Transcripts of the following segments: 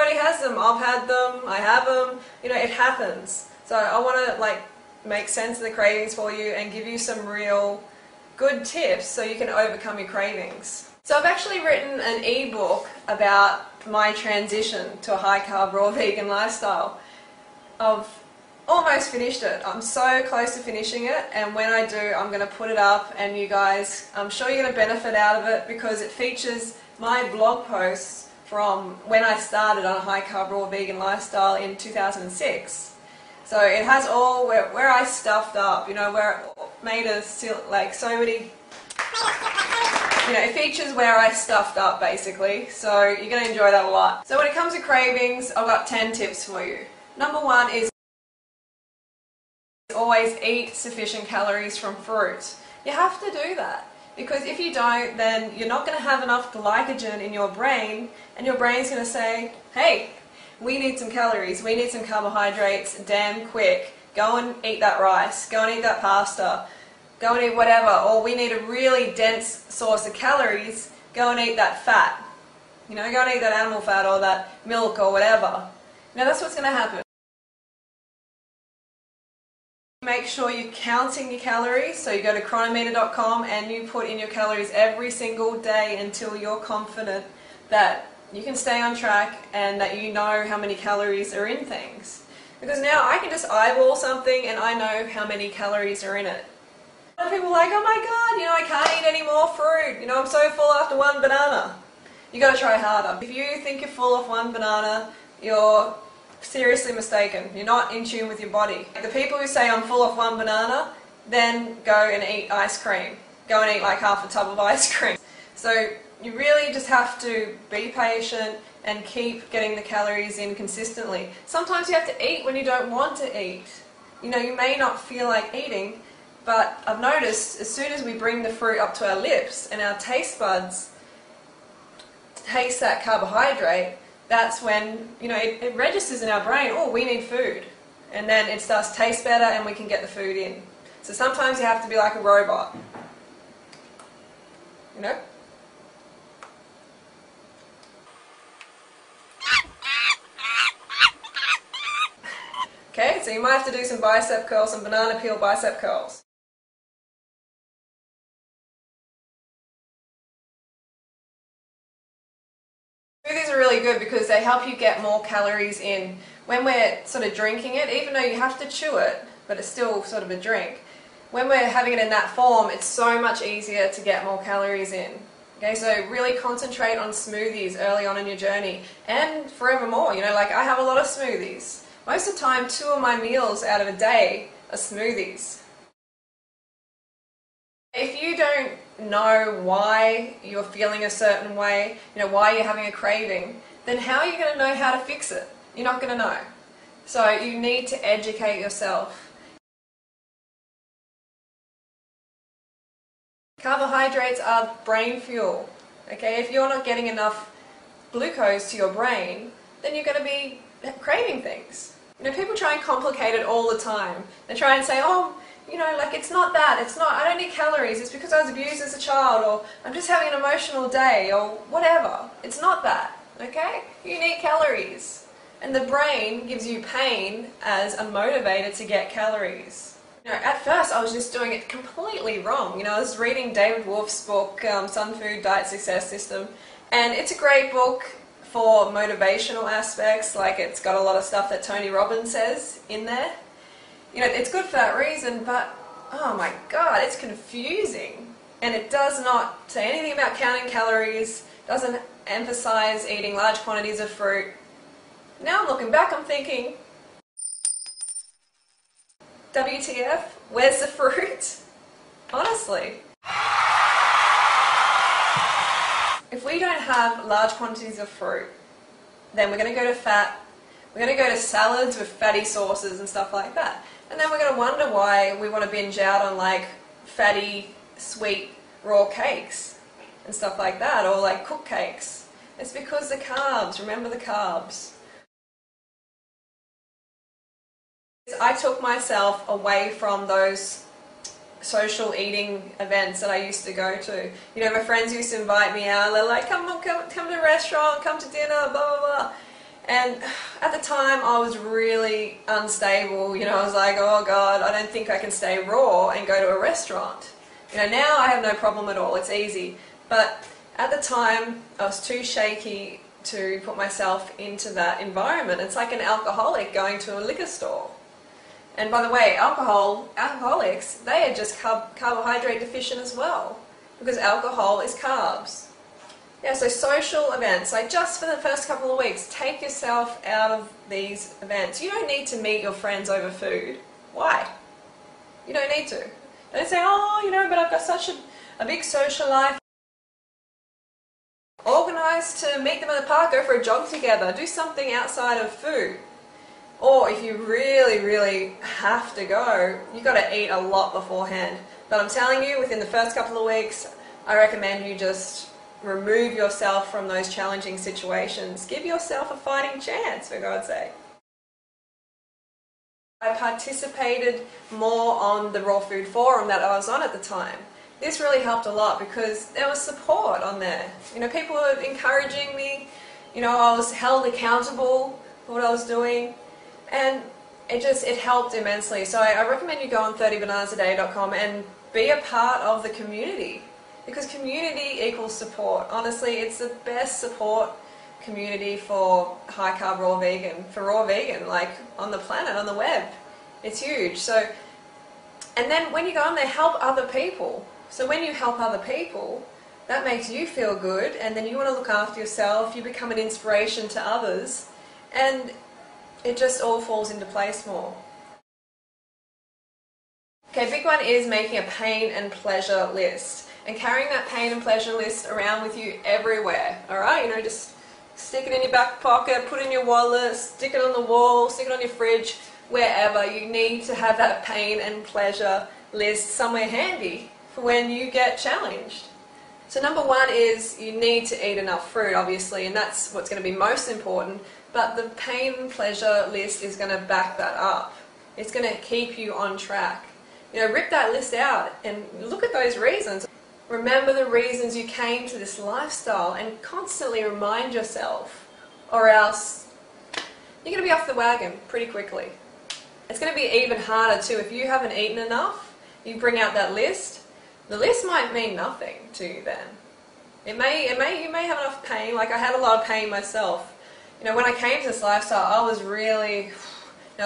everybody has them. I've had them, I have them, you know, it happens. So I want to like make sense of the cravings for you and give you some real good tips so you can overcome your cravings. So I've actually written an ebook about my transition to a high carb raw vegan lifestyle. I've almost finished it. I'm so close to finishing it, and when I do, I'm going to put it up, and you guys, I'm sure you're going to benefit out of it because it features my blog posts from when I started on a high carb raw vegan lifestyle in 2006. So it has all where I stuffed up, you know, where it made us like so many, you know, it features where I stuffed up basically. So you're going to enjoy that a lot. So when it comes to cravings, I've got 10 tips for you. Number one is always eat sufficient calories from fruit. You have to do that because if you don't, then you're not going to have enough glycogen in your brain, and your brain's going to say, hey, we need some calories, we need some carbohydrates damn quick, go and eat that rice, go and eat that pasta, go and eat whatever, or we need a really dense source of calories, go and eat that fat, you know, go and eat that animal fat or that milk or whatever. Now that's what's going to happen. Make sure you're counting your calories, so you go to chronometer.com and you put in your calories every single day until you're confident that you can stay on track and that you know how many calories are in things. Because now I can just eyeball something and I know how many calories are in it. A lot of people are like, oh my god, you know, I can't eat any more fruit, you know, I'm so full after one banana. You got to try harder. If you think you're full of one banana, you're seriously mistaken. You're not in tune with your body. The people who say I'm full of one banana then go and eat ice cream. Go and eat like half a tub of ice cream. So you really just have to be patient and keep getting the calories in consistently. Sometimes you have to eat when you don't want to eat. You know, you may not feel like eating, but I've noticed as soon as we bring the fruit up to our lips and our taste buds taste that carbohydrate, that's when, you know, it registers in our brain, oh, we need food. And then it starts to taste better and we can get the food in. So sometimes you have to be like a robot. You know? Okay, so you might have to do some bicep curls, some banana peel bicep curls. Smoothies are really good because they help you get more calories in. When we're sort of drinking it, even though you have to chew it, but it's still sort of a drink, when we're having it in that form, it's so much easier to get more calories in. Okay, so really concentrate on smoothies early on in your journey and forevermore. You know, like I have a lot of smoothies. Most of the time, 2 of my meals out of a day are smoothies. If you don't know why you're feeling a certain way, you know, why you're having a craving, then how are you going to know how to fix it? You're not going to know. So you need to educate yourself. Carbohydrates are brain fuel. Okay, if you're not getting enough glucose to your brain, then you're going to be craving things. You know, people try and complicate it all the time. They try and say, oh, you know, like it's not that, it's not, I don't need calories, it's because I was abused as a child, or I'm just having an emotional day, or whatever. It's not that, okay? You need calories. And the brain gives you pain as a motivator to get calories. You know, at first I was just doing it completely wrong. You know, I was reading David Wolf's book, Sun Food Diet Success System, and it's a great book for motivational aspects, like it's got a lot of stuff that Tony Robbins says in there. You know, it's good for that reason, but oh my god, it's confusing. And it does not say anything about counting calories, doesn't emphasize eating large quantities of fruit. Now I'm looking back, I'm thinking, WTF, where's the fruit? Honestly. If we don't have large quantities of fruit, then we're going to go to fat, we're going to go to salads with fatty sauces and stuff like that. And then we're going to wonder why we want to binge out on like fatty, sweet, raw cakes and stuff like that, or like cooked cakes. It's because the carbs, remember the carbs. I took myself away from those social eating events that I used to go to. You know, my friends used to invite me out, they're like, come to a restaurant, come to dinner, blah, blah, blah. And at the time I was really unstable, I was like, oh God, I don't think I can stay raw and go to a restaurant. Now I have no problem at all, it's easy. But at the time I was too shaky to put myself into that environment. It's like an alcoholic going to a liquor store. And by the way, alcoholics, they are just carbohydrate deficient as well, because alcohol is carbs. Yeah, so social events, like just for the first couple of weeks, take yourself out of these events. You don't need to meet your friends over food. Why? You don't need to. Don't say, oh, but I've got such a big social life. Organise to meet them in the park, go for a jog together, do something outside of food. Or if you really, really have to go, you've got to eat a lot beforehand. But I'm telling you, within the first couple of weeks, I recommend you just remove yourself from those challenging situations. Give yourself a fighting chance, for God's sake. I participated more on the Raw Food Forum that I was on at the time. This really helped a lot because there was support on there. People were encouraging me. I was held accountable for what I was doing. And it helped immensely. So I recommend you go on 30bananasaday.com and be a part of the community, because community equals support. Honestly, it's the best support community for high carb raw vegan, for raw vegan, like on the planet, on the web. It's huge. So, and then when you go on there, help other people. So when you help other people, that makes you feel good, and then you want to look after yourself, you become an inspiration to others, and it just all falls into place more. Okay, big one is making a pain and pleasure list, and carrying that pain and pleasure list around with you everywhere. Alright, just stick it in your back pocket, put it in your wallet, stick it on the wall, stick it on your fridge, wherever. You need to have that pain and pleasure list somewhere handy for when you get challenged. So number one is you need to eat enough fruit, obviously, and that's what's going to be most important. But the pain and pleasure list is going to back that up. It's going to keep you on track. Rip that list out and look at those reasons. Remember the reasons you came to this lifestyle and constantly remind yourself, or else you're going to be off the wagon pretty quickly. It's going to be even harder too. If you haven't eaten enough, you bring out that list, the list might mean nothing to you then. You may have enough pain. Like I had a lot of pain myself. When I came to this lifestyle, I was really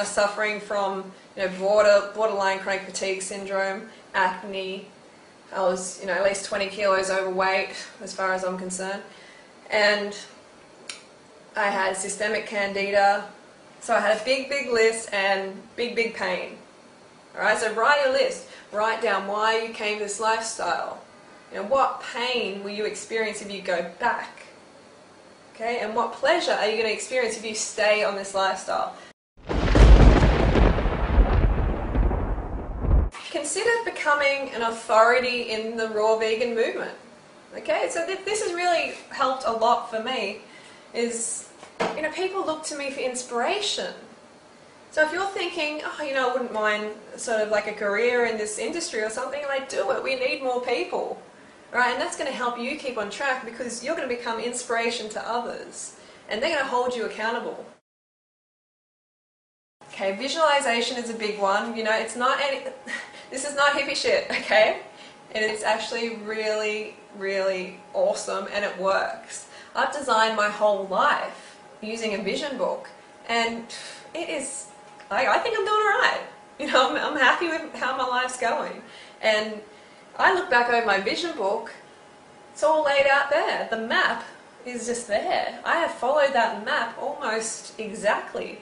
suffering from borderline chronic fatigue syndrome, acne. I was at least 20 kilos overweight as far as I'm concerned, and I had systemic candida. So I had a big list and big pain. Alright, so write your list. Write down why you came to this lifestyle. What pain will you experience if you go back? Okay, and what pleasure are you going to experience if you stay on this lifestyle? Consider becoming an authority in the raw vegan movement. Okay, so this has really helped a lot for me. People look to me for inspiration. So if you're thinking, I wouldn't mind sort of like a career in this industry or something, like do it. We need more people. Right, and that's going to help you keep on track because you're going to become inspiration to others and they're going to hold you accountable. Okay, visualization is a big one. It's not this is not hippie shit, okay? And it's actually really, really awesome and it works. I've designed my whole life using a vision book and it is, I think I'm doing alright. I'm happy with how my life's going. And I look back over my vision book, it's all laid out there. The map is just there. I have followed that map almost exactly.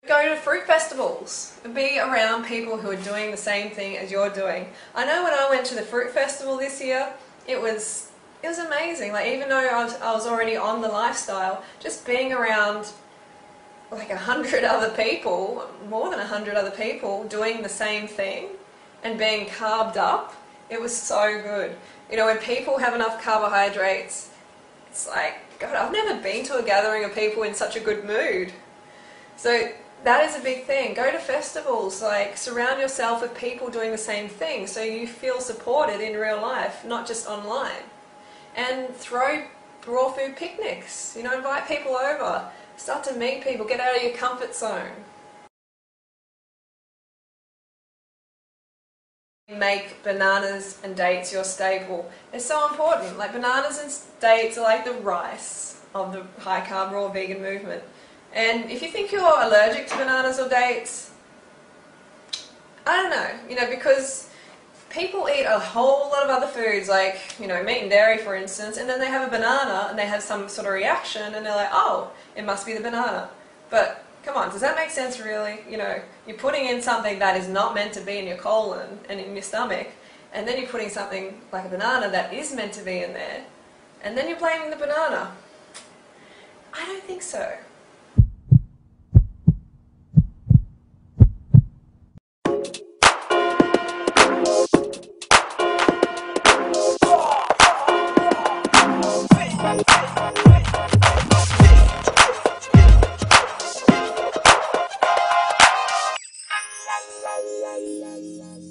Go to fruit festivals and be around people who are doing the same thing as you're doing. I know when I went to the fruit festival this year, it was amazing. Like even though I was already on the lifestyle, just being around like 100 other people, more than 100 other people doing the same thing and being carved up, it was so good. When people have enough carbohydrates, it's like, God, I've never been to a gathering of people in such a good mood. So That is a big thing. Go to festivals, like surround yourself with people doing the same thing so you feel supported in real life, not just online. And throw raw food picnics, you know, invite people over, start to meet people, get out of your comfort zone. Make bananas and dates your staple. It's so important. Like bananas and dates are like the rice of the high carb raw vegan movement. And if you think you're allergic to bananas or dates, I don't know, you know, because people eat a whole lot of other foods, like, you know, meat and dairy, for instance, and then they have a banana and they have some sort of reaction and they're like, oh, it must be the banana. But come on, does that make sense really? You know, you're putting in something that is not meant to be in your colon and in your stomach, and then you're putting something like a banana that is meant to be in there, and then you're blaming the banana. I don't think so. La la la la la.